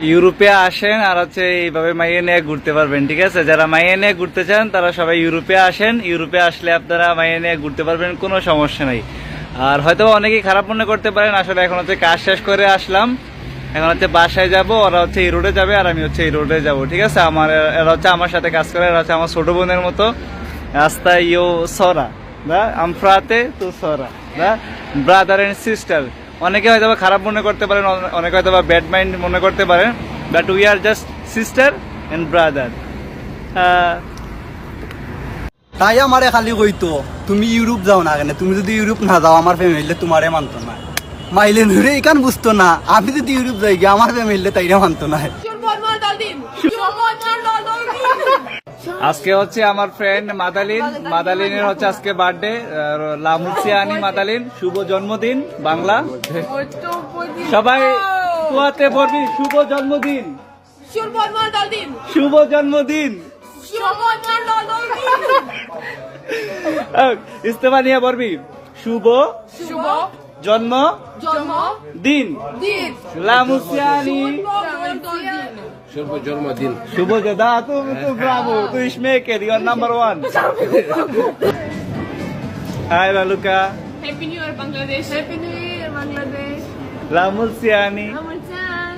ইউরোপে আসেন আর হচ্ছে এইভাবে মাইয়ে নিয়ে ঘুরতে পারবেন, ঠিক আছে? যারা মাইয়ে নিয়ে ঘুরতে চান তারা সবাই ইউরোপে আসেন। ইউরোপে আসলে আপনারা মাইয়ে নিয়ে ঘুরতে পারবেন, কোনো সমস্যা নেই। আর হয়তো অনেকেই খারাপ মনে করতে পারেন, আসলে এখন হচ্ছে কাজ শেষ করে আসলাম, এখন হচ্ছে বাসায় যাব, ওরা হচ্ছে এই রোডে যাবে আর আমি হচ্ছে এই রোডে যাব, ঠিক আছে? এরা হচ্ছে আমার সাথে কাজ করে, এরা হচ্ছে আমার ছোট বোনের মতো। রাস্তা ইউ সরা দা আমফ্রাতে তো সরা দা ব্রাদার এন্ড সিস্টার। অনেকে হয়তো খারাপ মনে করতে পারেন, অনেকে হয়তো ব্যাড মাইন্ড মনে করতে পারেন, but we are just sister and brother. তাই আমারে খালি কইতো তুমি ইউরোপ যাও না কেন, তুমি যদি ইউরোপ না যাও আমার ফ্যামিলি তোমারে মানতো না। মাইলে নুরে এখান বুঝতো না, আমি যদি ইউরোপ যাই গিয়ে আমার ফ্যামিলি তাইরা মানতো না। আজকে হচ্ছে আমার ফ্রেন্ড মাদালিনের হচ্ছে আজকে বার্থডে। লামুসিয়ানি মাদালিন, শুভ জন্মদিন বাংলা। সবাই তুয়াতে বলবি শুভ জন্মদিন, শুভ জন্মদিন। ইস্তেফা নিয়ে বলবি শুভ জন্ম দিন লামুসিয়ানি, শুভ জন্মদিন। শুভ দাদা তো ব্রাভো, তো make it your number 1। Hi লালুকা, Happy New Year Bangladesh. Happy New Year Bangladesh. লামুসিয়ানি। Ramadan.